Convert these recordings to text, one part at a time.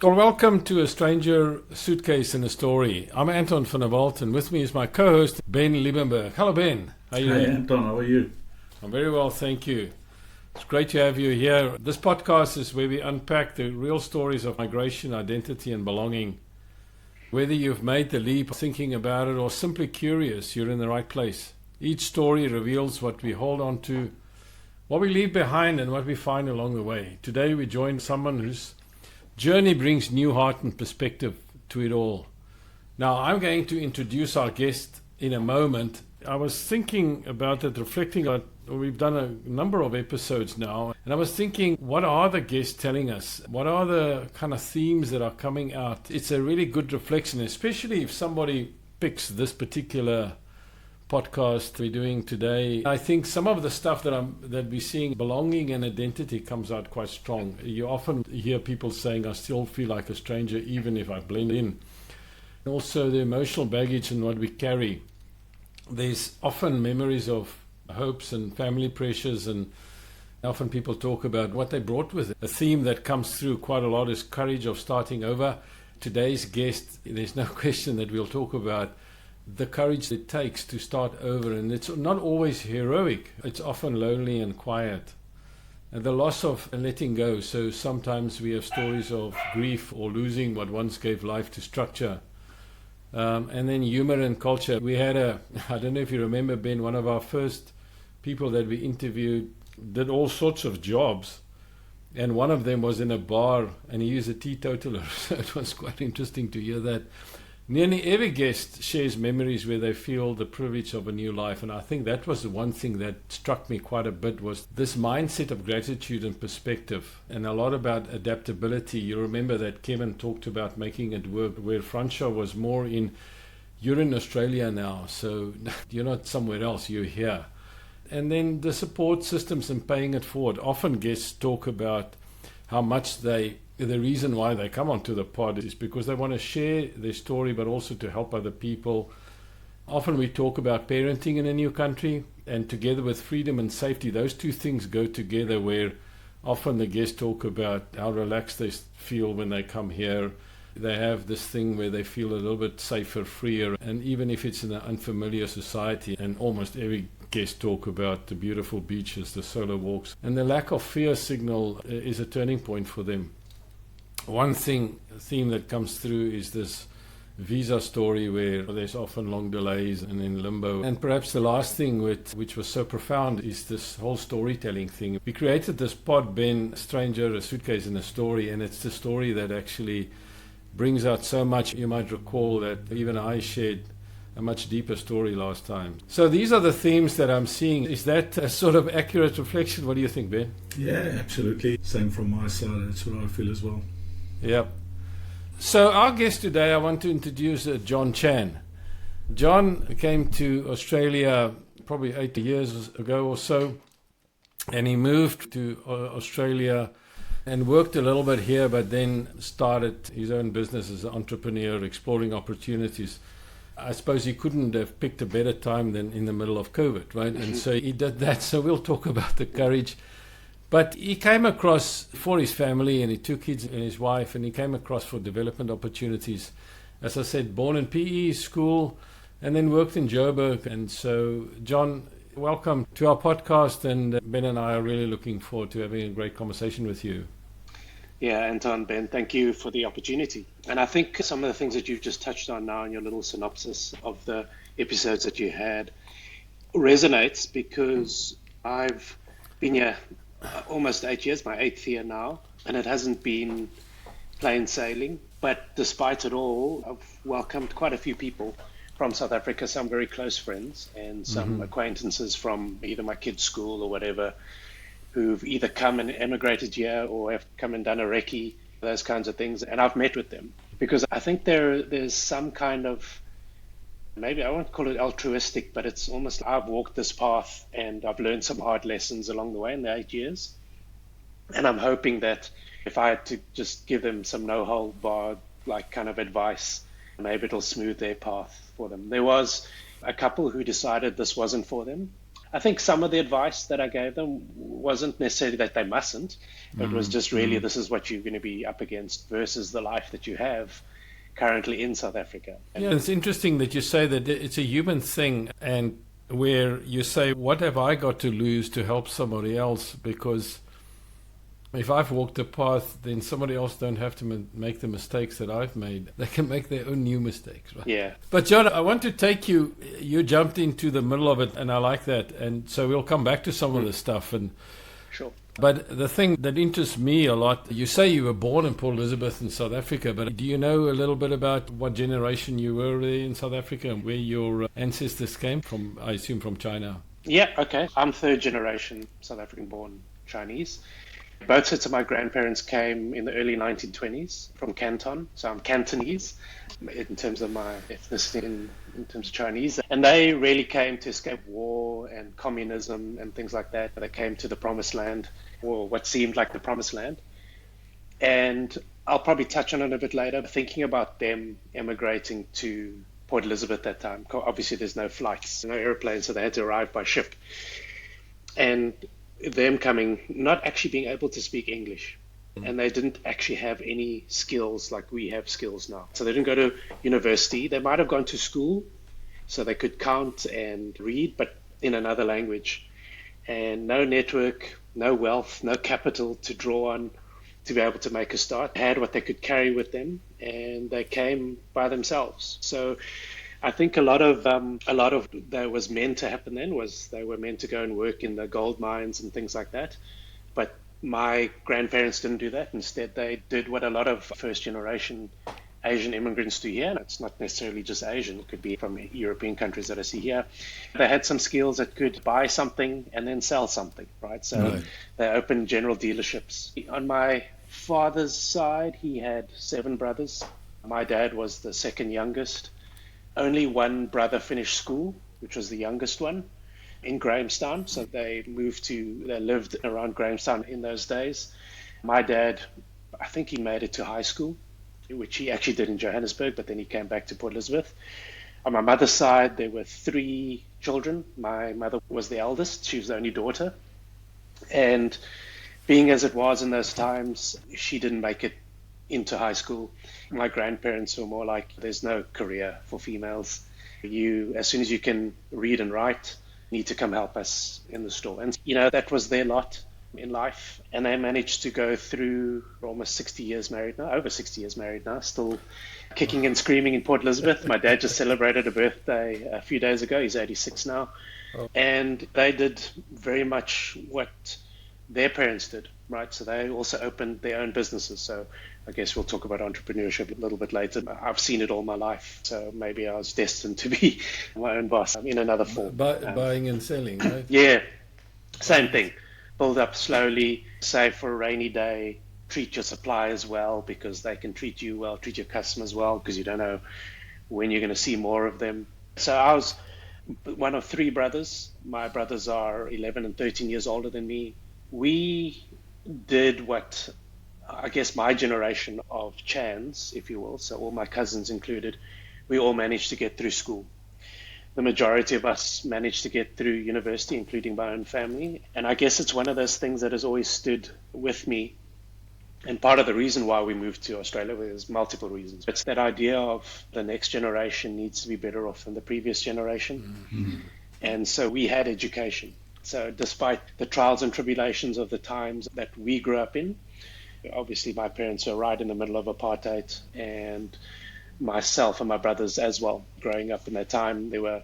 Well, welcome to A Stranger, Suitcase and a Story. I'm Anton van der Walt, and with me is my co-host, Ben Liebenberg. Hello, Ben. How are you doing? Hey, Anton, how are you? I'm very well, thank you. It's great to have you here. This podcast is where we unpack the real stories of migration, identity, and belonging. Whether you've made the leap thinking about it or simply curious, you're in the right place. Each story reveals what we hold on to, what we leave behind, and what we find along the way. Today, we join someone whose journey brings new heart and perspective to it all. Now, I'm going to introduce our guest in a moment. I was thinking about it, reflecting on we've done a number of episodes now, and I was thinking, what are the guests telling us? What are the kind of themes that are coming out? It's a really good reflection, especially if somebody picks this particular podcast we're doing today. I think some of the stuff that we're seeing, belonging and identity, comes out quite strong. You often hear people saying, I still feel like a stranger even if I blend in. Also the emotional baggage and what we carry. There's often memories of hopes and family pressures, and often people talk about what they brought with it. A theme that comes through quite a lot is courage of starting over. Today's guest, there's no question that we'll talk about the courage it takes to start over, and it's not always heroic. It's often lonely and quiet, and the loss of letting go. So sometimes we have stories of grief or losing what once gave life to structure. And then humor and culture. We had I don't know if you remember, Ben, one of our first people that we interviewed did all sorts of jobs, and one of them was in a bar, and he was a teetotaler. So it was quite interesting to hear that. Nearly every guest shares memories where they feel the privilege of a new life, and I think that was the one thing that struck me quite a bit, was this mindset of gratitude and perspective, and a lot about adaptability. You remember that Kevin talked about making it work, where Francia was more in, you're in Australia now, so you're not somewhere else, you're here. And then the support systems and paying it forward. Often guests talk about how much the reason why they come onto the pod is because they want to share their story, but also to help other people. Often we talk about parenting in a new country, and together with freedom and safety, those two things go together, where often the guests talk about how relaxed they feel when they come here. They have this thing where they feel a little bit safer, freer, and even if it's in an unfamiliar society, and almost every guest talk about the beautiful beaches, the solo walks, and the lack of fear signal is a turning point for them. One theme that comes through is this visa story, where there's often long delays and in limbo. And perhaps the last thing which was so profound is this whole storytelling thing. We created this pod, Ben, Stranger, a Suitcase and a Story, and it's the story that actually brings out so much. You might recall that even I shared a much deeper story last time. So these are the themes that I'm seeing. Is that a sort of accurate reflection? What do you think, Ben? Yeah, absolutely. Same from my side. That's what I feel as well. Yep. So our guest today, I want to introduce John Chan. John came to Australia probably 8 years ago or so, and he moved to Australia and worked a little bit here, but then started his own business as an entrepreneur, exploring opportunities. I suppose he couldn't have picked a better time than in the middle of COVID, right? And so he did that. So we'll talk about the courage. But he came across for his family, and he took kids and his wife, and he came across for development opportunities. As I said, born in PE school and then worked in Joburg. And so, John, welcome to our podcast. And Ben and I are really looking forward to having a great conversation with you. Yeah, Anton, Ben, thank you for the opportunity. And I think some of the things that you've just touched on now in your little synopsis of the episodes that you had resonates, because I've been here almost 8 years, my 8th year now, and it hasn't been plain sailing. But despite it all, I've welcomed quite a few people from South Africa, some very close friends and some acquaintances from either my kids' school or whatever, who've either come and emigrated here or have come and done a recce, those kinds of things. And I've met with them because I think there's some kind of, maybe I won't call it altruistic, but it's almost, I've walked this path and I've learned some hard lessons along the way in the 8 years. And I'm hoping that if I had to just give them some no-hold barred, like kind of advice, maybe it'll smooth their path for them. There was a couple who decided this wasn't for them. I think some of the advice that I gave them wasn't necessarily that they mustn't. It was just really this is what you're going to be up against versus the life that you have currently in South Africa. Yeah, it's interesting that you say that it's a human thing, and where you say, what have I got to lose to help somebody else? Because if I've walked a path, then somebody else don't have to make the mistakes that I've made. They can make their own new mistakes, right? Yeah. But John, I want to take you jumped into the middle of it, and I like that. And so we'll come back to some of the stuff. And Sure. But the thing that interests me a lot, you say you were born in Port Elizabeth in South Africa, but do you know a little bit about what generation you were there in South Africa and where your ancestors came from? I assume from China. Yeah, okay. I'm third generation South African born Chinese. Both sets of my grandparents came in the early 1920s from Canton, so I'm Cantonese in terms of my ethnicity in terms of Chinese. And they really came to escape war and communism and things like that. They came to the promised land, or what seemed like the promised land. And I'll probably touch on it a bit later, thinking about them emigrating to Port Elizabeth at that time. Obviously, there's no flights, no airplanes, so they had to arrive by ship. And them coming, not actually being able to speak English. And they didn't actually have any skills like we have skills now. So they didn't go to university. They might have gone to school so they could count and read, but in another language. And no network, no wealth, no capital to draw on to be able to make a start. They had what they could carry with them, and they came by themselves. So I think a lot of that was meant to happen then was they were meant to go and work in the gold mines and things like that. But my grandparents didn't do that. Instead, they did what a lot of first generation Asian immigrants do here. And it's not necessarily just Asian. It could be from European countries that I see here. They had some skills that could buy something and then sell something, right? So they opened general dealerships. On my father's side, he had 7 brothers. My dad was the second youngest. Only one brother finished school, which was the youngest one, in Grahamstown. So they lived around Grahamstown in those days. My dad, I think he made it to high school, which he actually did in Johannesburg, but then he came back to Port Elizabeth. On my mother's side, there were 3 children. My mother was the eldest. She was the only daughter. And being as it was in those times, she didn't make it into high school. My grandparents were more like, there's no career for females. You, as soon as you can read and write, need to come help us in the store. And, that was their lot in life. And they managed to go through almost 60 years married now, over 60 years married now, still kicking and screaming in Port Elizabeth. My dad just celebrated a birthday a few days ago. He's 86 now. And they did very much what their parents did, right? So they also opened their own businesses. So I guess we'll talk about entrepreneurship a little bit later. I've seen it all my life, so maybe I was destined to be my own boss in another form. Buying and selling, right? Yeah, same thing. Build up slowly, save for a rainy day, treat your suppliers well because they can treat you well, treat your customers well because you don't know when you're going to see more of them. So I was one of 3 brothers. My brothers are 11 and 13 years older than me. We did what I guess my generation of Chans, if you will, so all my cousins included, we all managed to get through school. The majority of us managed to get through university, including my own family. And I guess it's one of those things that has always stood with me. And part of the reason why we moved to Australia, there's multiple reasons. It's that idea of the next generation needs to be better off than the previous generation. Mm-hmm. And so we had education. So despite the trials and tribulations of the times that we grew up in, obviously my parents were right in the middle of apartheid, and myself and my brothers as well. Growing up in that time, there were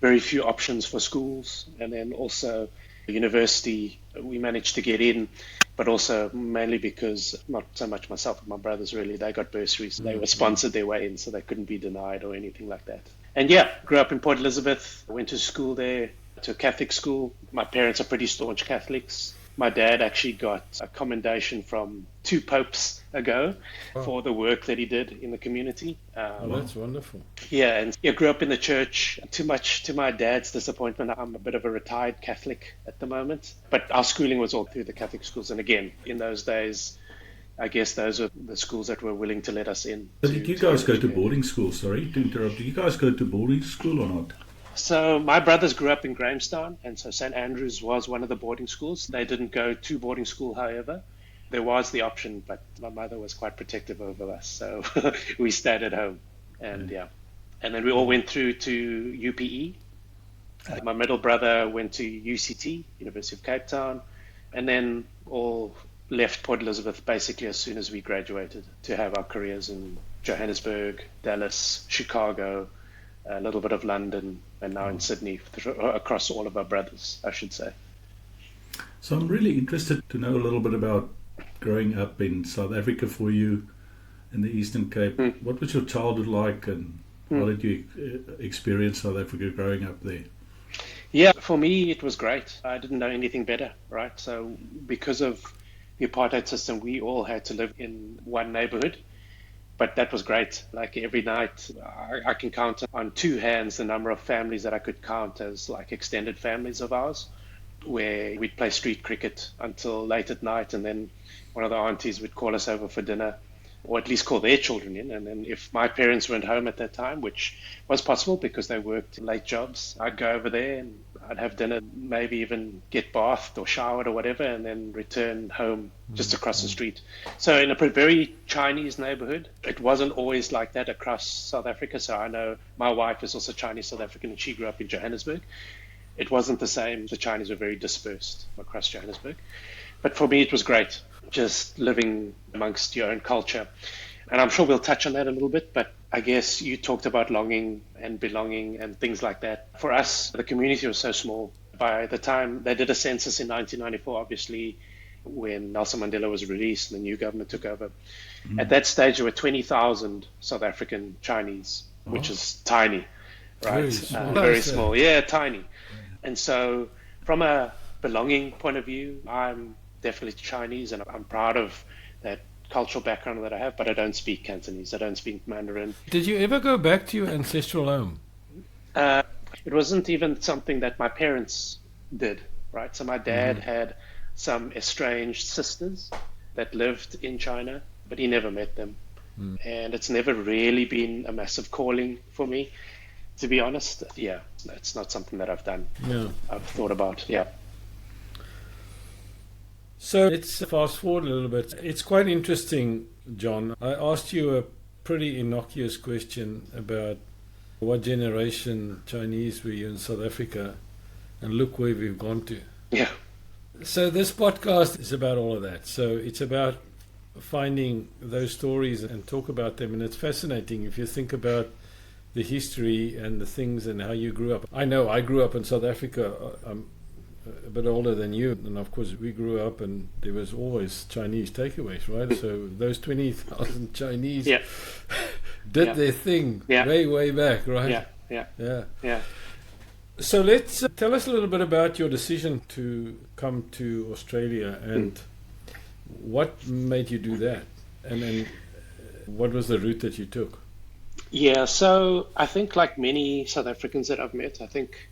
very few options for schools, and then also university we managed to get in, but also mainly because not so much myself and my brothers really, they got bursaries. They were sponsored their way in, so they couldn't be denied or anything like that. And yeah, grew up in Port Elizabeth, went to school there, to a Catholic school. My parents are pretty staunch Catholics. My dad actually got a commendation from 2 popes ago for the work that he did in the community. That's wonderful. Yeah, and I grew up in the church. Too much to my dad's disappointment. I'm a bit of a retired Catholic at the moment. But our schooling was all through the Catholic schools. And again, in those days, I guess those were the schools that were willing to let us in. So did you guys go to boarding school? Sorry to interrupt. Did you guys go to boarding school or not? So my brothers grew up in Grahamstown, and so St. Andrews was one of the boarding schools. They didn't go to boarding school, however. There was the option, but my mother was quite protective over us, so we stayed at home. And yeah, and then we all went through to UPE. My middle brother went to UCT, University of Cape Town, and then all left Port Elizabeth basically as soon as we graduated to have our careers in Johannesburg, Dallas, Chicago, a little bit of London, and now in Sydney, across all of our brothers, I should say. So I'm really interested to know a little bit about growing up in South Africa for you in the Eastern Cape. What was your childhood like, and how did you experience South Africa growing up there? Yeah, for me, it was great. I didn't know anything better, right? So because of the apartheid system, we all had to live in one neighborhood. But that was great. Like every night, I can count on two hands the number of families that I could count as like extended families of ours, where we'd play street cricket until late at night, and then one of the aunties would call us over for dinner, or at least call their children in. And then if my parents weren't home at that time, which was possible because they worked late jobs, I'd go over there and I'd have dinner, maybe even get bathed or showered or whatever, and then return home just across the street. So in a very Chinese neighborhood, it wasn't always like that across South Africa. So I know my wife is also Chinese South African, and she grew up in Johannesburg. It wasn't the same. The Chinese were very dispersed across Johannesburg. But for me, it was great, just living amongst your own culture. And I'm sure we'll touch on that a little bit, but I guess you talked about longing and belonging and things like that. For us, the community was so small. By the time they did a census in 1994, obviously, when Nelson Mandela was released and the new government took over, at that stage, there were 20,000 South African Chinese, which is tiny, right? Very small. Yeah, tiny. And so from a belonging point of view, I'm definitely Chinese, and I'm proud of that cultural background that I have, but I don't speak Cantonese. I don't speak Mandarin. Did you ever go back to your ancestral home? It wasn't even something that my parents did, right? So my dad had some estranged sisters that lived in China, but he never met them. And it's never really been a massive calling for me, to be honest. Yeah, it's not something that I've done. Yeah. I've thought about, yeah. So let's fast forward a little bit. It's quite interesting, John. I asked you a pretty innocuous question about what generation Chinese were you in South Africa, and look where we've gone to. Yeah. So this podcast is about all of that. So it's about finding those stories and talk about them. And it's fascinating if you think about the history and the things and how you grew up. I know I grew up in South Africa. I'm a bit older than you, and of course we grew up and there was always Chinese takeaways, right? So those 20,000 Chinese did their thing way back, right? Yeah. So let's tell us a little bit about your decision to come to Australia, and what made you do that, and then what was the route that you took? Yeah, so I think like many South Africans that I've met, I think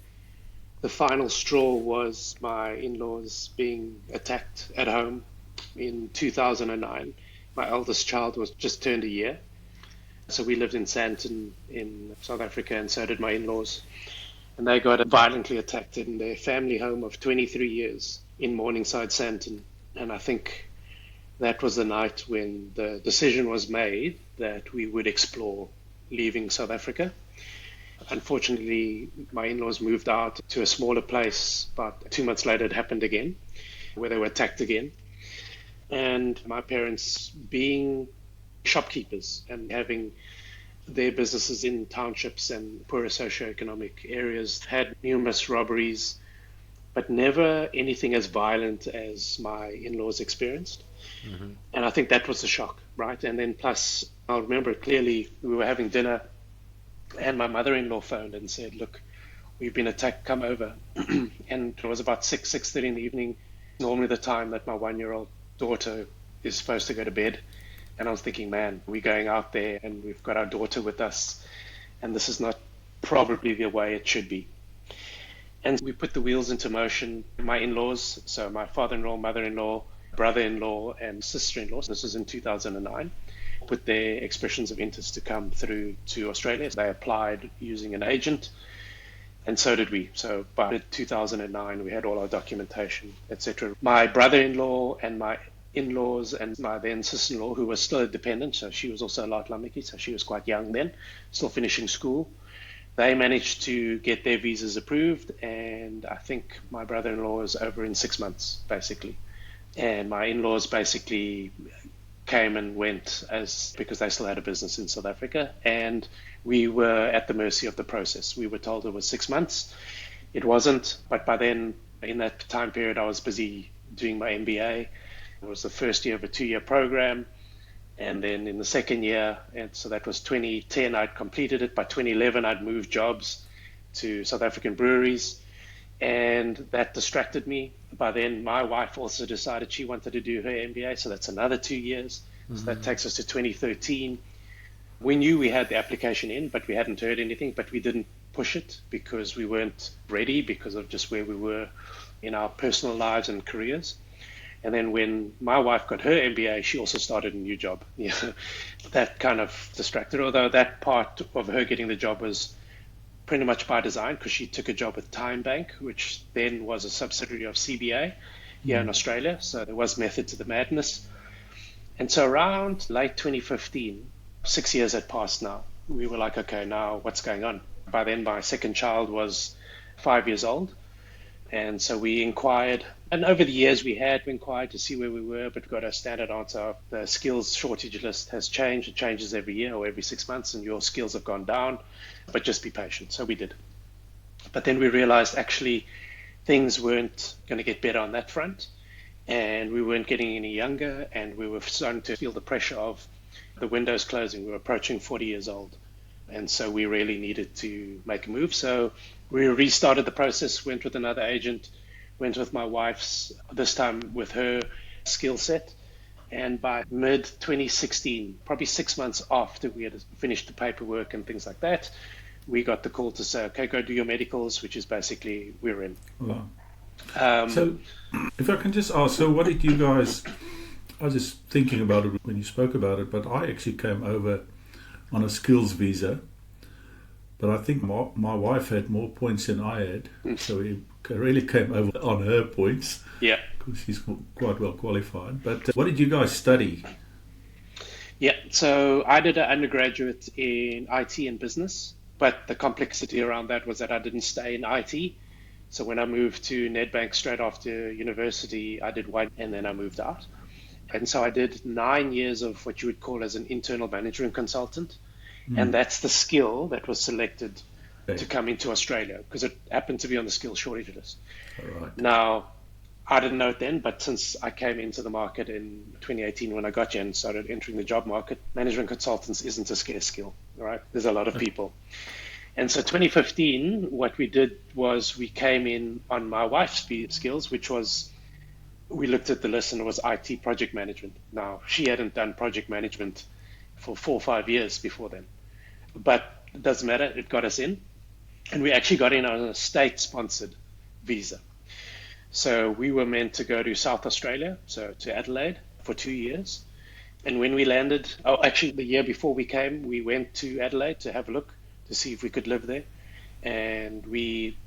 the final straw was my in-laws being attacked at home in 2009. My eldest child was just turned a year. So we lived in Sandton in South Africa, and so did my in-laws. And they got violently attacked in their family home of 23 years in Morningside, Sandton. And I think that was the night when the decision was made that we would explore leaving South Africa. Unfortunately, my in-laws moved out to a smaller place, but 2 months later it happened again, where they were attacked again. And my parents, being shopkeepers and having their businesses in townships and poorer socioeconomic areas, had numerous robberies, but never anything as violent as my in-laws experienced. And I think that was the shock, right? And then plus, I'll remember it clearly, we were having dinner, and my mother-in-law phoned and said, look, we've been attacked, come over. And it was about 6:30 in the evening, normally the time that my 1-year-old daughter is supposed to go to bed. And I was thinking, man, we're going out there and we've got our daughter with us, and this is not probably the way it should be. And we put the wheels into motion. My in-laws, so my father-in-law, mother-in-law, brother-in-law, and sister-in-law, this was in 2009, put their expressions of interest to come through to Australia. They applied using an agent. And so did we. So by 2009, we had all our documentation, etc. My brother-in-law and my in-laws and my then sister-in-law, who was still a dependent, so she was also a Latlamiki, so she was quite young then, still finishing school. They managed to get their visas approved, and I think my brother-in-law was over in 6 months, basically. And my in-laws basically came and went because they still had a business in South Africa, and we were at the mercy of the process. We were told it was 6 months. It wasn't, but by then, in that time period, I was busy doing my MBA. It was the first year of a 2-year program. And then in the second year, and so that was 2010, I'd completed it. By 2011, I'd moved jobs to South African breweries, and that distracted me. By then, my wife also decided she wanted to do her MBA, so that's another 2 years. Mm-hmm. So that takes us to 2013. We knew we had the application in, but we hadn't heard anything, but we didn't push it because we weren't ready because of just where we were in our personal lives and careers. And then when my wife got her MBA, she also started a new job. Yeah, that kind of distracted her, although that part of her getting the job was pretty much by design because she took a job with Time Bank, which then was a subsidiary of CBA here in Australia. So there was method to the madness. And so around late 2015, 6 years had passed now, we were like, okay, now what's going on? By then, my second child was 5 years old. And so we inquired, and over the years we inquired to see where we were, but we got a standard answer. The skills shortage list has changed. It changes every year or every 6 months, and your skills have gone down, but just be patient. So we did. But then we realized actually things weren't going to get better on that front, and we weren't getting any younger, and we were starting to feel the pressure of the windows closing. We were approaching 40 years old. And so we really needed to make a move. So we restarted the process, went with another agent, went with my wife's, this time with her skill set. And by mid 2016, probably 6 months after we had finished the paperwork and things like that, we got the call to say, okay, go do your medicals, which is basically we're in. Wow. So if I can just ask, so what did you guys, I was just thinking about it when you spoke about it, but I actually came over on a skills visa, but I think my wife had more points than I had, so we really came over on her points. Yeah, because she's quite well qualified. But what did you guys study? Yeah, so I did an undergraduate in IT and business, but the complexity around that was that I didn't stay in IT. So when I moved to Nedbank straight after university, I did one and then I moved out. And so I did 9 years of what you would call as an internal management consultant. And that's the skill that was selected to come into Australia because it happened to be on the skill shortage list. All right. Now, I didn't know it then, but since I came into the market in 2018 when I got here and started entering the job market, management consultants isn't a scarce skill, all right? There's a lot of people. And so 2015, what we did was we came in on my wife's skills, which was we looked at the list and it was IT project management. Now, she hadn't done project management for 4 or 5 years before then, but it doesn't matter. It got us in, and we actually got in on a state-sponsored visa. So we were meant to go to South Australia, so to Adelaide for 2 years. And when we landed, actually the year before we came, we went to Adelaide to have a look to see if we could live there. And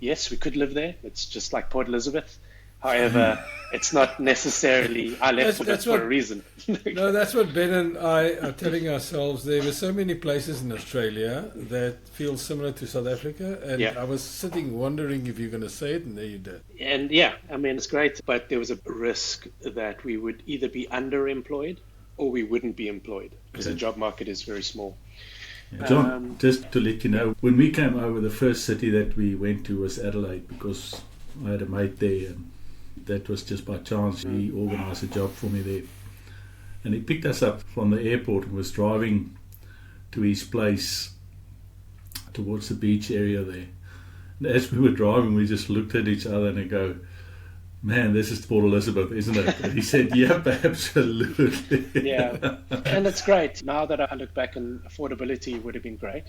yes, we could live there. It's just like Port Elizabeth. However, it's not necessarily, I left it for a reason. No, that's what Ben and I are telling ourselves. There were so many places in Australia that feel similar to South Africa. And I was sitting wondering if you're going to say it, and there you did. And yeah, I mean, it's great, but there was a risk that we would either be underemployed or we wouldn't be employed because the job market is very small. John, just to let you know, when we came over, the first city that we went to was Adelaide because I had a mate there, and that was just by chance. He organised a job for me there. And he picked us up from the airport and was driving to his place towards the beach area there. And as we were driving, we just looked at each other and go, man, this is Port Elizabeth, isn't it? And he said, yep, absolutely. Yeah, and it's great. Now that I look back, and affordability would have been great.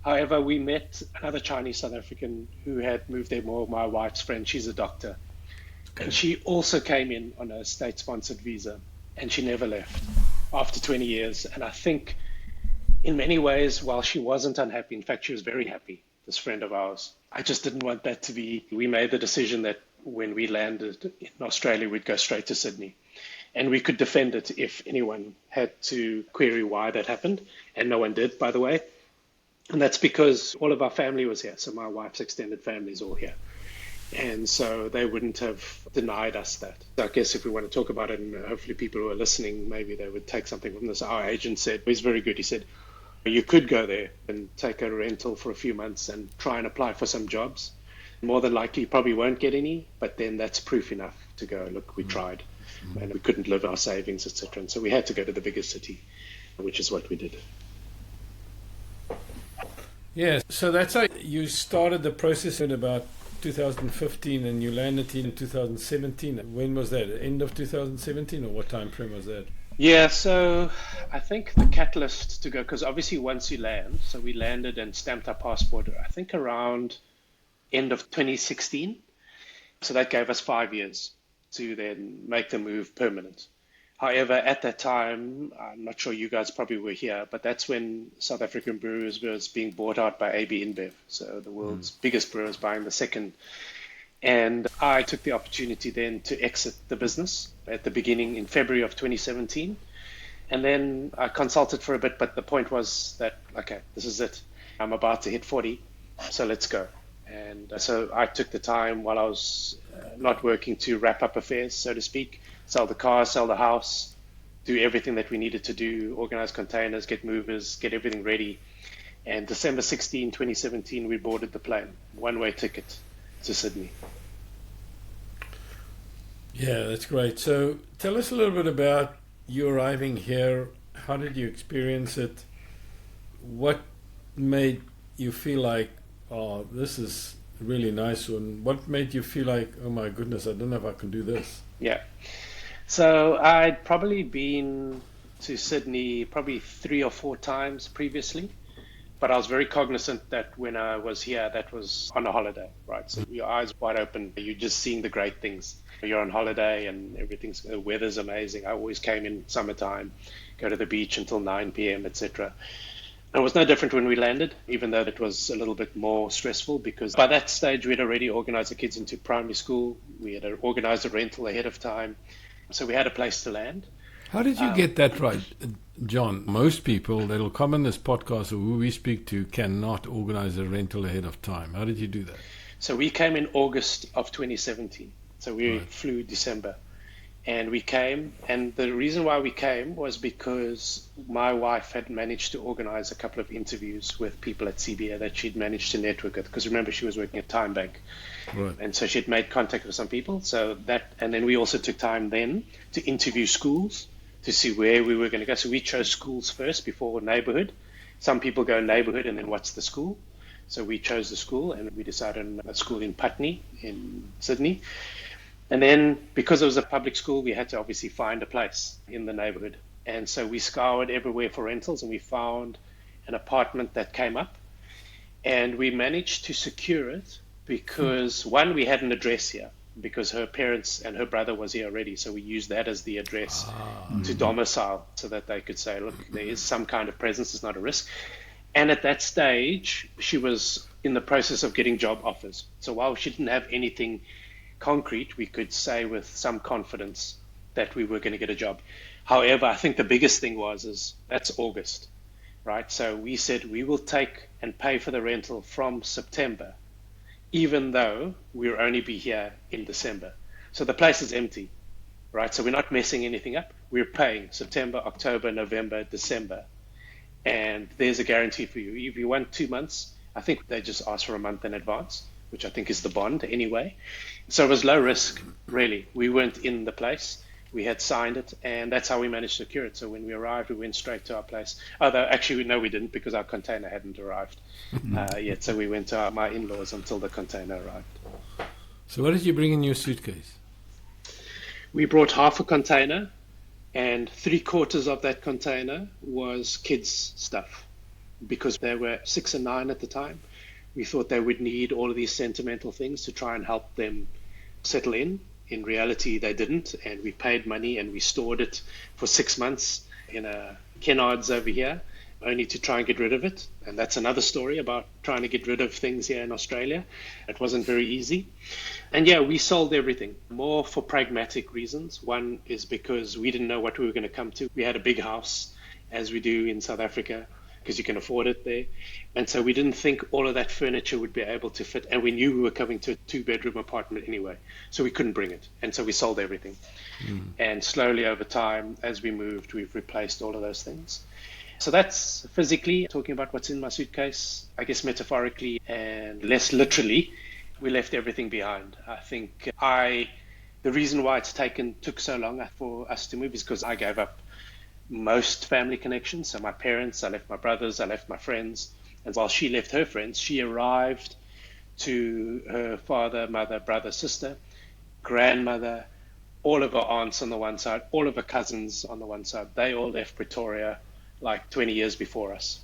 However, we met another Chinese South African who had moved there more, my wife's friend. She's a doctor. And she also came in on a state-sponsored visa, and she never left after 20 years. And I think in many ways, while she wasn't unhappy, in fact, she was very happy, this friend of ours, I just didn't want that to be. We made the decision that when we landed in Australia, we'd go straight to Sydney. And we could defend it if anyone had to query why that happened. And no one did, by the way. And that's because all of our family was here. So my wife's extended family is all here. And so they wouldn't have denied us that. So I guess if we want to talk about it, and hopefully people who are listening, maybe they would take something from this. Our agent said, he's very good. He said, you could go there and take a rental for a few months and try and apply for some jobs. More than likely, you probably won't get any, but then that's proof enough to go, look, we tried. And we couldn't live our savings, etc. And so we had to go to the biggest city, which is what we did. Yeah, so that's how you started the process in about 2015 and you landed in 2017. When was that? End of 2017 or what time frame was that? Yeah, so I think the catalyst to go, because obviously once you land, so we landed and stamped our passport, I think around end of 2016. So that gave us 5 years to then make the move permanent. However, at that time, I'm not sure you guys probably were here, but that's when South African Brewers was being bought out by AB InBev. So the world's biggest brewers buying the second. And I took the opportunity then to exit the business at the beginning in February of 2017. And then I consulted for a bit, but the point was that, okay, this is it. I'm about to hit 40, so let's go. And so I took the time while I was not working to wrap up affairs, so to speak, sell the car, sell the house, do everything that we needed to do, organize containers, get movers, get everything ready. And December 16, 2017, we boarded the plane, one-way ticket to Sydney. Yeah, that's great. So tell us a little bit about you arriving here. How did you experience it? What made you feel like, oh, this is really nice? And what made you feel like, oh my goodness, I don't know if I can do this? Yeah. So I'd probably been to Sydney probably 3 or 4 times previously, but I was very cognizant that when I was here, that was on a holiday, right? So your eyes wide open, you're just seeing the great things. You're on holiday and the weather's amazing. I always came in summertime, go to the beach until 9 p.m., etc. And it was no different when we landed, even though it was a little bit more stressful because by that stage, we had already organized the kids into primary school. We had organized a rental ahead of time. So we had a place to land. How did you get that right, John? Most people that'll come on this podcast or who we speak to cannot organize a rental ahead of time. How did you do that? So we came in August of 2017. So we flew December. And we came, and the reason why we came was because my wife had managed to organize a couple of interviews with people at CBA that she'd managed to network with. Because remember, she was working at Time Bank. Right. And so she'd made contact with some people. So that, and then we also took time then to interview schools to see where we were going to go. So we chose schools first before neighborhood. Some people go neighborhood and then what's the school? So we chose the school and we decided on a school in Putney in Sydney. And then because it was a public school, we had to obviously find a place in the neighborhood. And so we scoured everywhere for rentals and we found an apartment that came up. And we managed to secure it because, one, we had an address here because her parents and her brother was here already. So we used that as the address to domicile so that they could say, look, there is some kind of presence, it's not a risk. And at that stage, she was in the process of getting job offers. So while she didn't have anything concrete, we could say with some confidence that we were going to get a job. However, I think the biggest thing is that's August, right? So we said we will take and pay for the rental from September, even though we'll only be here in December. So the place is empty, right? So we're not messing anything up. We're paying September, October, November, December. And there's a guarantee for you. If you want 2 months, I think they just ask for a month in advance, which I think is the bond anyway. So it was low risk, really. We weren't in the place. We had signed it, and that's how we managed to secure it. So when we arrived, we went straight to our place. Although, actually, no, we didn't because our container hadn't arrived yet. So we went to my in-laws until the container arrived. So what did you bring in your suitcase? We brought half a container, and 3/4 of that container was kids' stuff because they were 6 and 9 at the time. We thought they would need all of these sentimental things to try and help them settle in. In reality, they didn't, and we paid money and we stored it for 6 months in a Kennards over here. only to try and get rid of it. And that's another story about trying to get rid of things here in Australia. It wasn't very easy. And yeah, we sold everything, more for pragmatic reasons. One is because we didn't know what we were going to come to. We had a big house, as we do in South Africa, because you can afford it there. And so we didn't think all of that furniture would be able to fit. And we knew we were coming to a 2-bedroom apartment anyway, so we couldn't bring it. And so we sold everything. And slowly over time, as we moved, we've replaced all of those things. So that's physically talking about what's in my suitcase. I guess metaphorically and less literally, we left everything behind. I think the reason why took so long for us to move is because I gave up most family connections. So my parents, I left my brothers, I left my friends. And while she left her friends, she arrived to her father, mother, brother, sister, grandmother, all of her aunts on the one side, all of her cousins on the one side. They all left Pretoria like 20 years before us.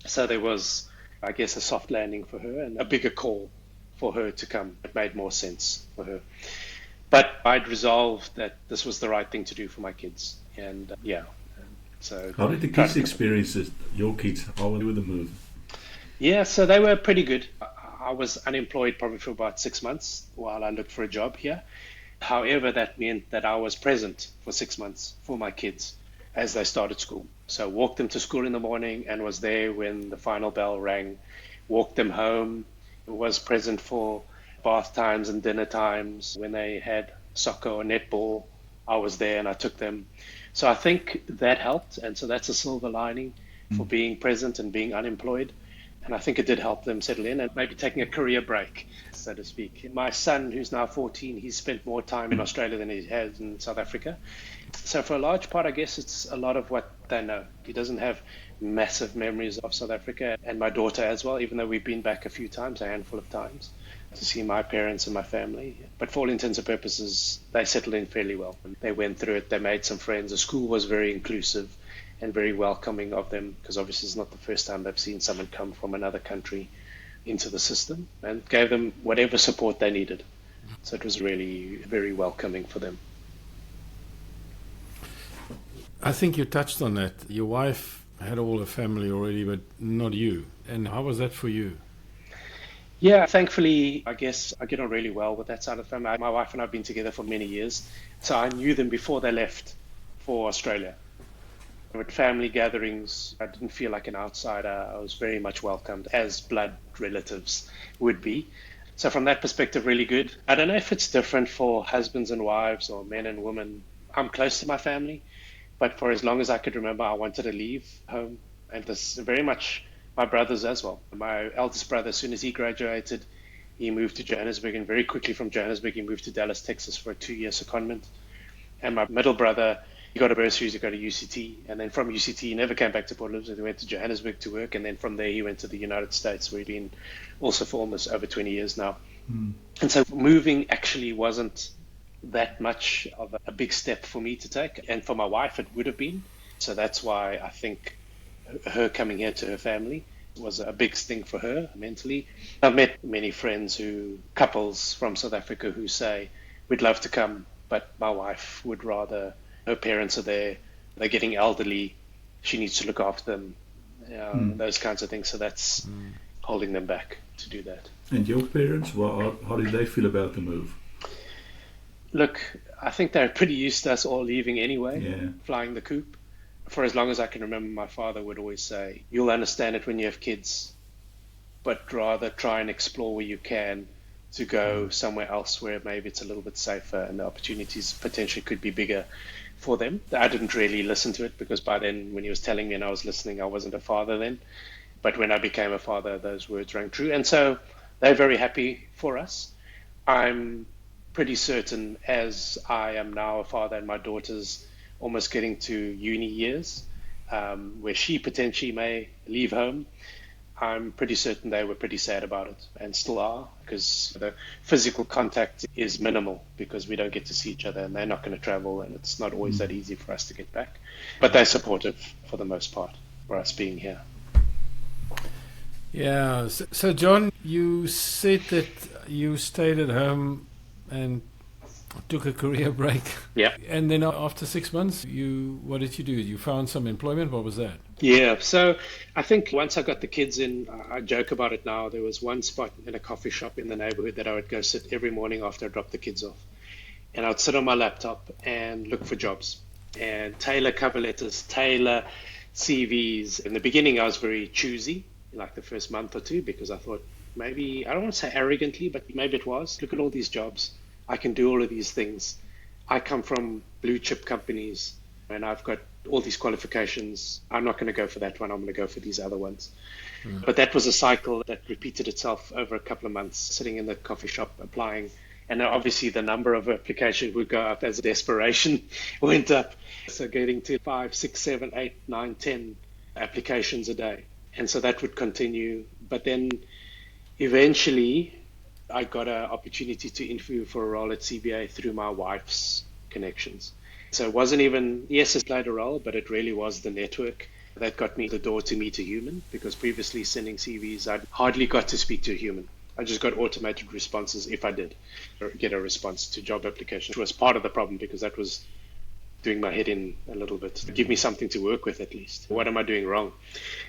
So there was, I guess, a soft landing for her and a bigger call for her to come. It made more sense for her. But I'd resolved that this was the right thing to do for my kids. And so how did the kids experience it? Your kids, how were they with the move? Yeah, so they were pretty good. I was unemployed probably for about 6 months while I looked for a job here. However, that meant that I was present for 6 months for my kids as they started school. So walked them to school in the morning and was there when the final bell rang, walked them home, was present for bath times and dinner times. When they had soccer or netball, I was there and I took them. So I think that helped. And so that's a silver lining for being present and being unemployed. And I think it did help them settle in and maybe taking a career break, so to speak. My son, who's now 14, he's spent more time in Australia than he has in South Africa. So for a large part, I guess it's a lot of what they know. He doesn't have massive memories of South Africa, and my daughter as well, even though we've been back a few times, a handful of times, to see my parents and my family. But for all intents and purposes, they settled in fairly well. They went through it, they made some friends. The school was very inclusive and very welcoming of them, because obviously it's not the first time they've seen someone come from another country into the system, and gave them whatever support they needed. So it was really very welcoming for them. I think you touched on that. Your wife had all her family already, but not you. And how was that for you? Yeah, thankfully, I guess I get on really well with that side of the family. My wife and I have been together for many years, so I knew them before they left for Australia. At family gatherings, I didn't feel like an outsider. I was very much welcomed, as blood relatives would be. So from that perspective, really good. I don't know if it's different for husbands and wives or men and women. I'm close to my family, but for as long as I could remember, I wanted to leave home. And this very much my brothers as well. My eldest brother, as soon as he graduated, he moved to Johannesburg, and very quickly from Johannesburg, he moved to Dallas, Texas for a 2-year secondment. And my middle brother, he got a bursary to go to UCT, and then from UCT he never came back to Port Elizabeth. He went to Johannesburg to work, and then from there he went to the United States, where he's been also for almost over 20 years now. And so moving actually wasn't that much of a big step for me to take, and for my wife it would have been. So that's why I think her coming here to her family was a big thing for her mentally. I've met many friends couples from South Africa who say, we'd love to come, but my wife would rather. Her parents are there, they're getting elderly, she needs to look after them, those kinds of things. So that's holding them back to do that. And your parents, how did they feel about the move? Look, I think they're pretty used to us all leaving anyway, flying the coop. For as long as I can remember, my father would always say, you'll understand it when you have kids, but rather try and explore where you can to go somewhere else where maybe it's a little bit safer and the opportunities potentially could be bigger for them. I didn't really listen to it, because by then when he was telling me and I was listening, I wasn't a father then. But when I became a father, those words rang true. And so they're very happy for us. I'm pretty certain, as I am now a father and my daughter's almost getting to uni years, where she potentially may leave home, I'm pretty certain they were pretty sad about it, and still are, because the physical contact is minimal because we don't get to see each other, and they're not going to travel, and it's not always that easy for us to get back. But they're supportive for the most part for us being here. Yeah. So John, you said that you stayed at home and took a career break. Yeah. And then after 6 months, what did you do? You found some employment. What was that? Yeah, so I think once I got the kids in, I joke about it now. There was one spot in a coffee shop in the neighborhood that I would go sit every morning after I dropped the kids off. And I would sit on my laptop and look for jobs and tailor cover letters, tailor CVs. In the beginning, I was very choosy, like the first month or two, because I thought maybe, I don't want to say arrogantly, but maybe it was. Look at all these jobs. I can do all of these things. I come from blue chip companies and I've got all these qualifications. I'm not going to go for that one. I'm going to go for these other ones. But that was a cycle that repeated itself over a couple of months, sitting in the coffee shop applying. And obviously the number of applications would go up as desperation went up. So getting to 5, 6, 7, 8, 9, 10 applications a day. And so that would continue. But then eventually I got an opportunity to interview for a role at CBA through my wife's connections. So it wasn't even, yes, it played a role, but it really was the network that got me the door to meet a human, because previously sending CVs, I'd hardly got to speak to a human. I just got automated responses if I did get a response to job applications, which was part of the problem because that was doing my head in a little bit. Give me something to work with at least. What am I doing wrong?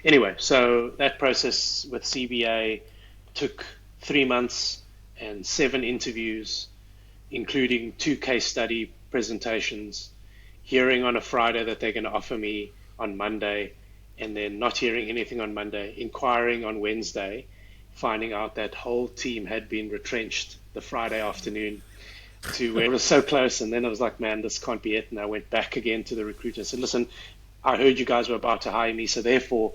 Anyway, so that process with CBA took 3 months and 7 interviews, including 2 case study presentations, hearing on a Friday that they're going to offer me on Monday, and then not hearing anything on Monday, inquiring on Wednesday, finding out that whole team had been retrenched the Friday afternoon to where it was so close. And then I was like, man, this can't be it. And I went back again to the recruiter and said, listen, I heard you guys were about to hire me, so therefore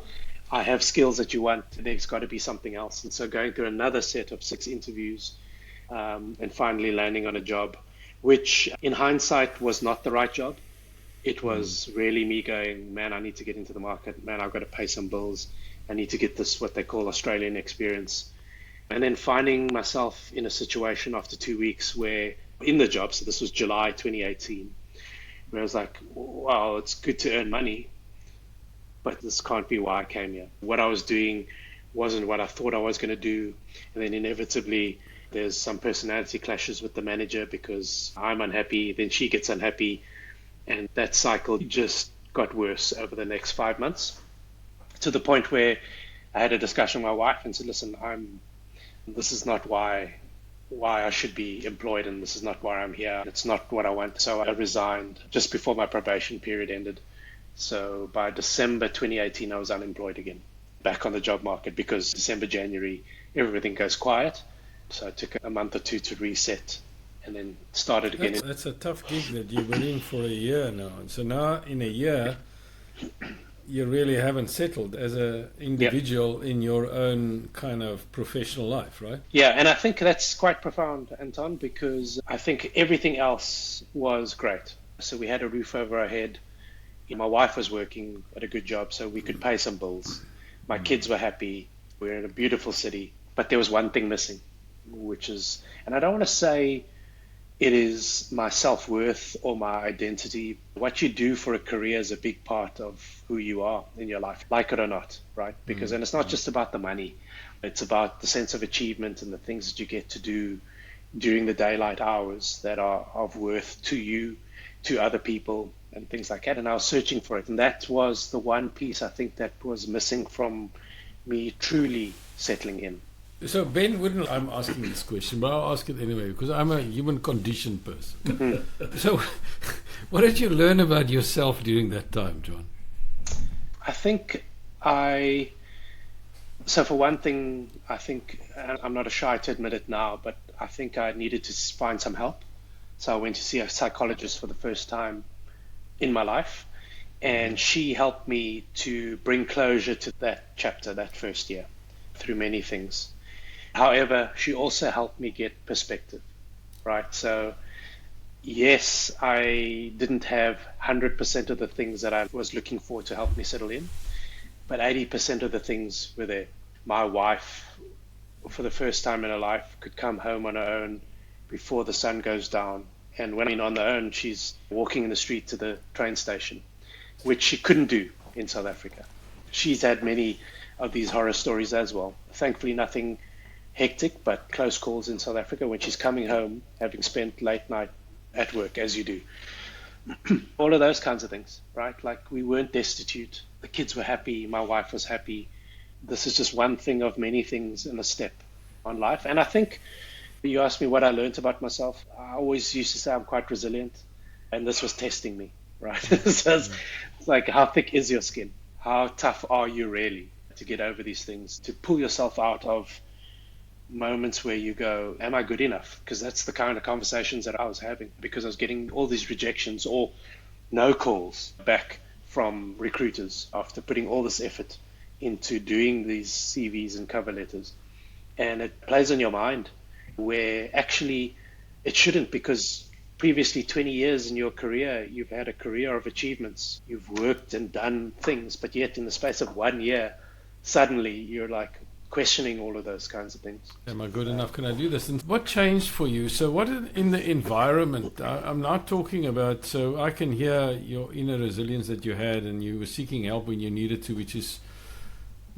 I have skills that you want. There's got to be something else. And so going through another set of 6 interviews and finally landing on a job, which in hindsight was not the right job. It was really me going, man, I need to get into the market. Man, I've got to pay some bills. I need to get this, what they call Australian experience. And then finding myself in a situation after 2 weeks where in the job, so this was July 2018, where I was like, wow, it's good to earn money, but this can't be why I came here. What I was doing wasn't what I thought I was going to do. And then inevitably, there's some personality clashes with the manager because I'm unhappy, then she gets unhappy. And that cycle just got worse over the next 5 months, to the point where I had a discussion with my wife and said, listen, this is not why I should be employed, and this is not why I'm here. It's not what I want. So I resigned just before my probation period ended. So by December 2018, I was unemployed again, back on the job market, because December, January, everything goes quiet. So I took a month or 2 to reset and then started again. That's a tough gig that you were in for a year now. And so now in a year, you really haven't settled as an individual in your own kind of professional life, right? Yeah, and I think that's quite profound, Anton, because I think everything else was great. So we had a roof over our head. My wife was working at a good job, so we could pay some bills. My kids were happy. We were in a beautiful city. But there was one thing missing, which is, and I don't want to say it is my self-worth or my identity. What you do for a career is a big part of who you are in your life, like it or not, right? Because, and it's not just about the money. It's about the sense of achievement and the things that you get to do during the daylight hours that are of worth to you, to other people, and things like that. And I was searching for it. And that was the one piece I think that was missing from me truly settling in. So Ben wouldn't, I'm asking this question, but I'll ask it anyway because I'm a human condition person. So what did you learn about yourself during that time, John? I think so for one thing, I think, and I'm not shy to admit it now, but I think I needed to find some help. So I went to see a psychologist for the first time in my life, and she helped me to bring closure to that chapter, that first year, through many things. However, she also helped me get perspective, right? So yes, I didn't have 100% of the things that I was looking for to help me settle in, but 80% of the things were there. My wife, for the first time in her life, could come home on her own before the sun goes down. And when I mean on her own, she's walking in the street to the train station, which she couldn't do in South Africa. She's had many of these horror stories as well. Thankfully, nothing hectic, but close calls in South Africa when she's coming home, having spent late night at work, as you do. All of those kinds of things, right? Like, we weren't destitute. The kids were happy. My wife was happy. This is just one thing of many things in a step on life. And I think you asked me what I learned about myself. I always used to say I'm quite resilient, and this was testing me, right? So it's like, how thick is your skin? How tough are you really to get over these things, to pull yourself out of moments where you go, am I good enough? Because that's the kind of conversations that I was having, because I was getting all these rejections or no calls back from recruiters after putting all this effort into doing these CVs and cover letters. And it plays on your mind, where actually it shouldn't, because previously 20 years in your career, you've had a career of achievements. You've worked and done things, but yet in the space of 1 year, suddenly you're like questioning all of those kinds of things. Am I good enough? Can I do this? And what changed for you? So what in the environment, I'm not talking about, so I can hear your inner resilience that you had, and you were seeking help when you needed to, which is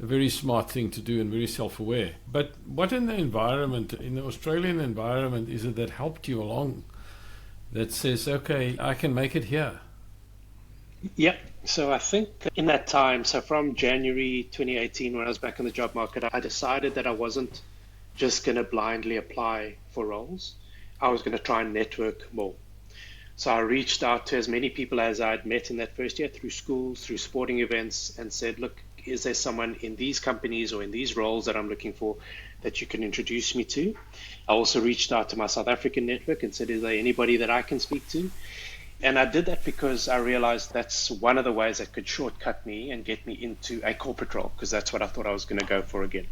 a very smart thing to do and very self-aware. But what in the environment, in the Australian environment, is it that helped you along, that says, okay, I can make it here? Yep. So I think in that time, so from January 2018, when I was back in the job market, I decided that I wasn't just going to blindly apply for roles. I was going to try and network more. So I reached out to as many people as I'd met in that first year, through schools, through sporting events, and said, look, is there someone in these companies or in these roles that I'm looking for that you can introduce me to? I also reached out to my South African network and said, is there anybody that I can speak to? And I did that because I realized that's one of the ways that could shortcut me and get me into a corporate role, because that's what I thought I was going to go for again.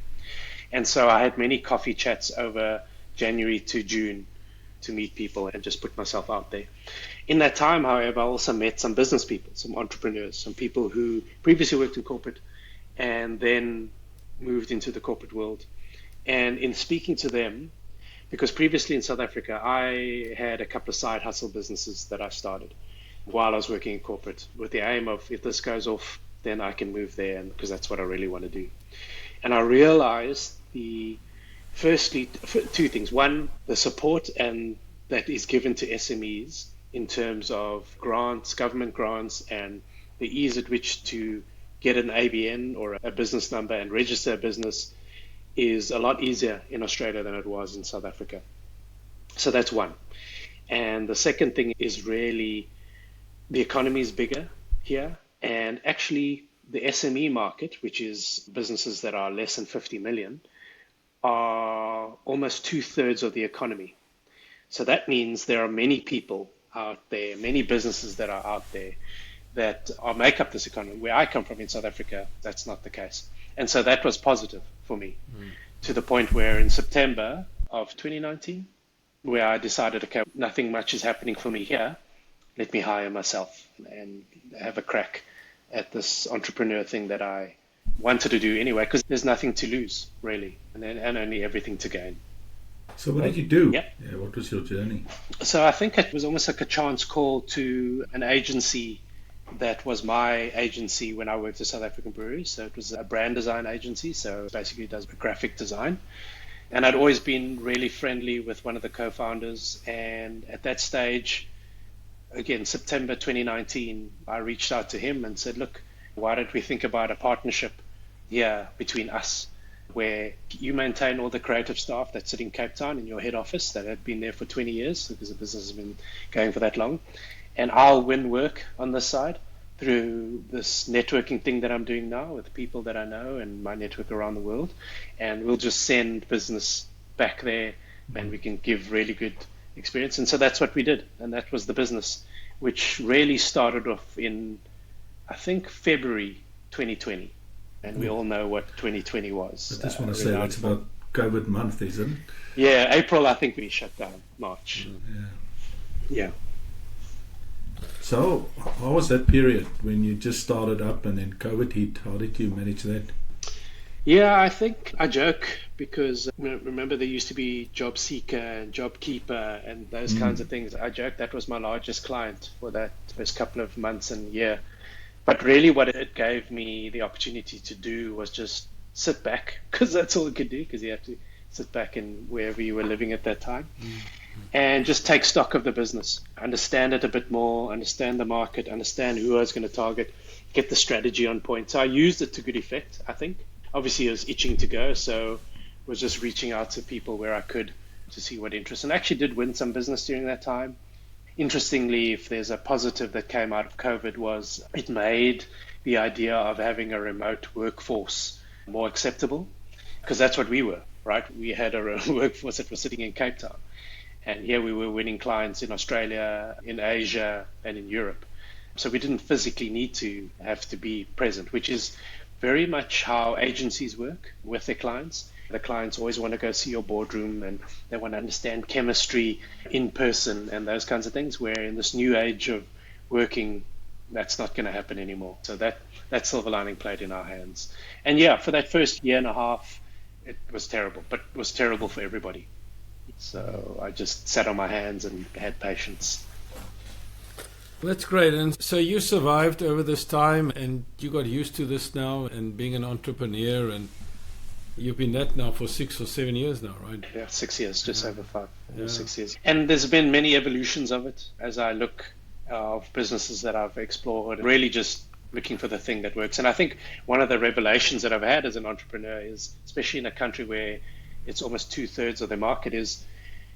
And so I had many coffee chats over January to June to meet people and just put myself out there. In that time, however, I also met some business people, some entrepreneurs, some people who previously worked in corporate and then moved into the corporate world. And in speaking to them, because previously in South Africa, I had a couple of side hustle businesses that I started while I was working in corporate, with the aim of, if this goes off, then I can move there, and because that's what I really want to do. And I realized firstly, two things. One, the support and that is given to SMEs in terms of grants, government grants, and the ease at which to get an ABN or a business number and register a business is a lot easier in Australia than it was in South Africa. So that's one. And the second thing is really the economy is bigger here. And actually the SME market, which is businesses that are less than 50 million, are almost 2/3 of the economy. So that means there are many people out there, many businesses that are out there that make up this economy. Where I come from in South Africa, that's not the case. And so that was positive for me, to the point where in September of 2019, where I decided, okay, nothing much is happening for me here. Let me hire myself and have a crack at this entrepreneur thing that I wanted to do anyway, because there's nothing to lose, really, and only everything to gain. So what did you do? Yeah. What was your journey? So I think it was almost like a chance call to an agency that was my agency when I worked at South African Breweries. So it was a brand design agency, so basically it does graphic design. And I'd always been really friendly with one of the co-founders. And at that stage, again, September 2019, I reached out to him and said, look, why don't we think about a partnership here between us, where you maintain all the creative staff that's sitting in Cape Town in your head office that had been there for 20 years, because the business has been going for that long. And I'll win work on this side through this networking thing that I'm doing now with people that I know and my network around the world. And we'll just send business back there and we can give really good experience. And so that's what we did. And that was the business, which really started off in, I think, February 2020. And we all know what 2020 was. I just want to say that's about COVID month, isn't it? Yeah, April, I think we shut down. March. Yeah. So how was that period when you just started up and then COVID hit? How did you manage that? Yeah, I think I joke because remember there used to be Job Seeker and Job Keeper and those kinds of things. I joke that was my largest client for that first couple of months and year. But really what it gave me the opportunity to do was just sit back, because that's all it could do, because you had to sit back in wherever you were living at that time. and just take stock of the business, understand it a bit more, understand the market, understand who I was going to target, get the strategy on point. So I used it to good effect, I think. Obviously, I was itching to go, so was just reaching out to people where I could to see what interest. And I actually did win some business during that time. Interestingly, if there's a positive that came out of COVID was it made the idea of having a remote workforce more acceptable, because that's what we were, right? We had a workforce that was sitting in Cape Town. And here we were winning clients in Australia, in Asia, and in Europe. So we didn't physically need to have to be present, which is very much how agencies work with their clients. The clients always want to go see your boardroom and they want to understand chemistry in person and those kinds of things, where in this new age of working, that's not going to happen anymore. So that silver lining played in our hands. And yeah, for that first year and a half, it was terrible, but it was terrible for everybody. So I just sat on my hands and had patience. That's great. And so you survived over this time and you got used to this now and being an entrepreneur, and you've been that now for 6 or 7 years now, right? Yeah, 6 years, just over 5, 6 years. And there's been many evolutions of it as I look of businesses that I've explored, really just looking for the thing that works. And I think one of the revelations that I've had as an entrepreneur is, especially in a country where it's almost 2/3 of the market, is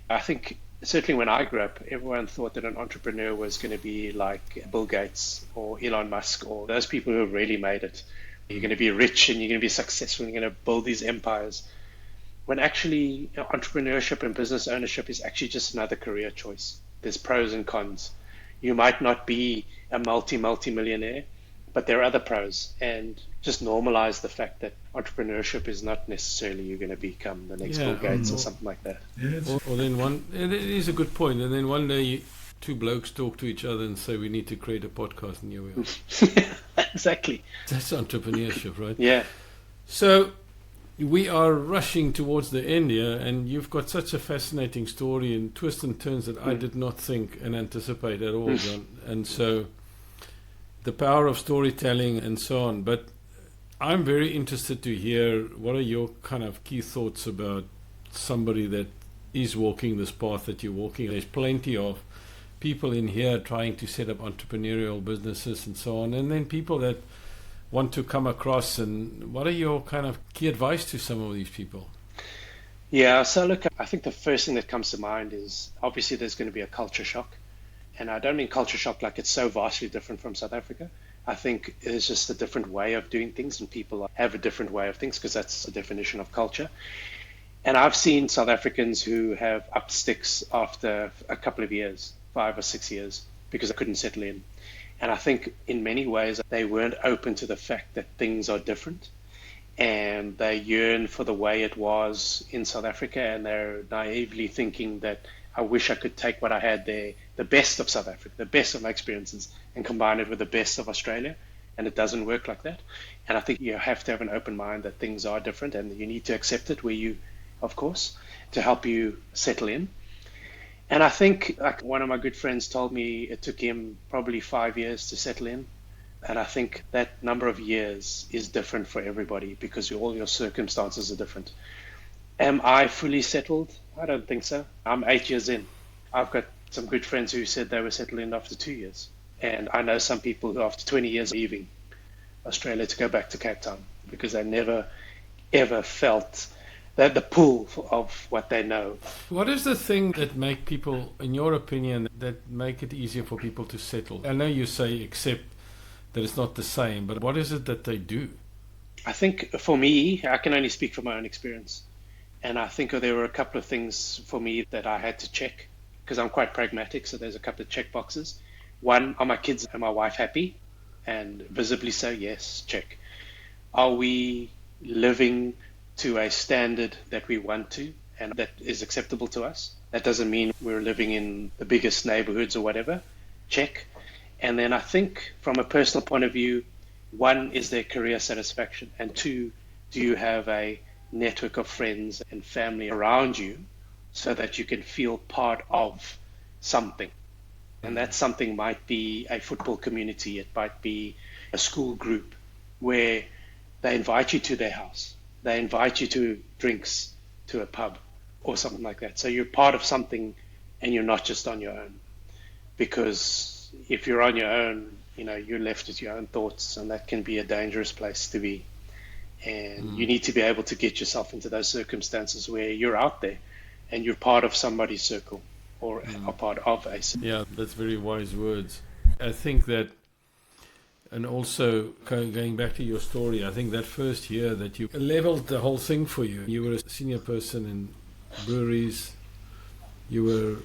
I think certainly when I grew up, everyone thought that an entrepreneur was going to be like Bill Gates or Elon Musk or those people who have really made it. You're going to be rich and you're going to be successful and you're going to build these empires. When actually entrepreneurship and business ownership is actually just another career choice. There's pros and cons. You might not be a multi-millionaire, but there are other pros, and just normalize the fact that entrepreneurship is not necessarily you're going to become the next Bill Gates or something like that. Or then it is a good point. And then one day two blokes talk to each other and say, we need to create a podcast, and here we are. Exactly. That's entrepreneurship, right? Yeah. So we are rushing towards the end here, and you've got such a fascinating story and twists and turns that I did not think and anticipate at all, John. And so the power of storytelling and so on. But I'm very interested to hear what are your kind of key thoughts about somebody that is walking this path that you're walking. There's plenty of people in here trying to set up entrepreneurial businesses and so on, and then people that want to come across. And what are your kind of key advice to some of these people? Yeah, so look, I think the first thing that comes to mind is obviously there's going to be a culture shock. And I don't mean culture shock like it's so vastly different from South Africa. I think it's just a different way of doing things, and people have a different way of things because that's the definition of culture. And I've seen South Africans who have upped sticks after a couple of years, 5 or 6 years, because they couldn't settle in. And I think in many ways they weren't open to the fact that things are different, and they yearn for the way it was in South Africa, and they're naively thinking that I wish I could take what I had there, the best of South Africa, the best of my experiences, and combine it with the best of Australia. And it doesn't work like that. And I think you have to have an open mind that things are different, and you need to accept it where you, of course, to help you settle in. And I think, like one of my good friends told me, it took him probably 5 years to settle in. And I think that number of years is different for everybody because all your circumstances are different. Am I fully settled? I don't think so. I'm 8 years in. I've got some good friends who said they were settled in after 2 years. And I know some people who after 20 years are leaving Australia to go back to Cape Town because they never, ever felt that the pull of what they know. What is the thing that make people, in your opinion, that make it easier for people to settle? I know you say accept that it's not the same, but what is it that they do? I think for me, I can only speak from my own experience. And I think there were a couple of things for me that I had to check because I'm quite pragmatic. So there's a couple of check boxes. One, are my kids and my wife happy? And visibly so, yes, check. Are we living to a standard that we want to and that is acceptable to us? That doesn't mean we're living in the biggest neighborhoods or whatever. Check. And then I think from a personal point of view, one, is there career satisfaction? And two, do you have a network of friends and family around you so that you can feel part of something? And that something might be a football community, it might be a school group where they invite you to their house, they invite you to drinks, to a pub or something like that. So you're part of something and you're not just on your own. Because if you're on your own, you're left with your own thoughts, and that can be a dangerous place to be. And you need to be able to get yourself into those circumstances where you're out there and you're part of somebody's circle or a part of a circle. Yeah, that's very wise words. I think that, and also going back to your story, I think that first year that you leveled the whole thing for you. You were a senior person in breweries, you were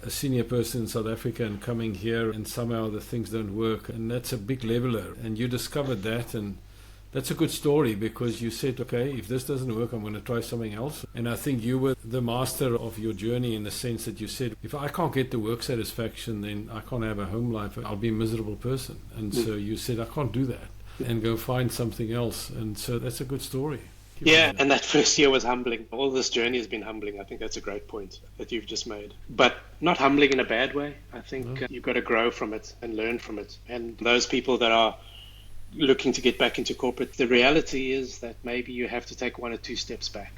a senior person in South Africa and coming here, and somehow the things don't work, and that's a big leveler. And you discovered that, and that's a good story, because you said, okay, if this doesn't work, I'm going to try something else. And I think you were the master of your journey, in the sense that you said, if I can't get the work satisfaction, then I can't have a home life. I'll be a miserable person. And so you said, I can't do that, and go find something else. And so that's a good story. Yeah, and that first year was humbling. All this journey has been humbling. I think that's a great point that you've just made. But not humbling in a bad way. I think you've got to grow from it and learn from it. And those people that are looking to get back into corporate, the reality is that maybe you have to take 1 or 2 steps back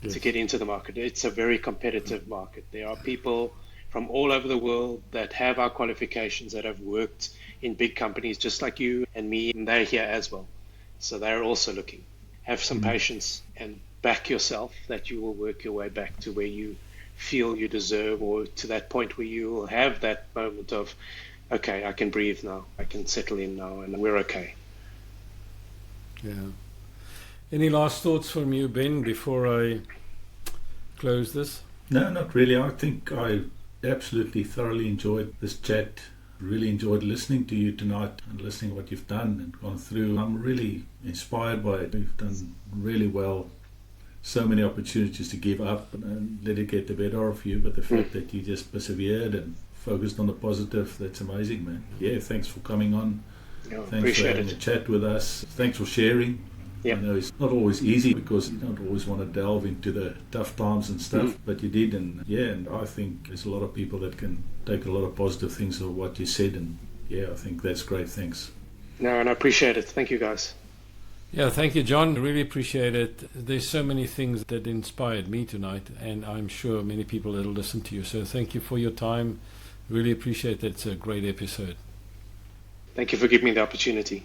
to get into the market. It's a very competitive market. There are people from all over the world that have our qualifications, that have worked in big companies just like you and me, and they're here as well. So they're also looking. Have some patience and back yourself, that you will work your way back to where you feel you deserve, or to that point where you will have that moment of, okay, I can breathe now, I can settle in now, and we're okay. Yeah. Any last thoughts from you, Ben, before I close this? No, not really. I think I absolutely thoroughly enjoyed this chat. Really enjoyed listening to you tonight and listening to what you've done and gone through. I'm really inspired by it. You've done really well. So many opportunities to give up and let it get the better of you, but the fact that you just persevered and focused on the positive, that's amazing, man. Yeah, thanks for coming on. Thanks for having a chat with us. Thanks for sharing. I know it's not always easy, because you don't always want to delve into the tough times and stuff, but you did, and I think there's a lot of people that can take a lot of positive things of what you said, and I think that's great. Thanks. No, and I appreciate it. Thank you, guys. Yeah, thank you, John. Really appreciate it. There's so many things that inspired me tonight, and I'm sure many people that will listen to you. So thank you for your time. Really appreciate that. It's a great episode. Thank you for giving me the opportunity.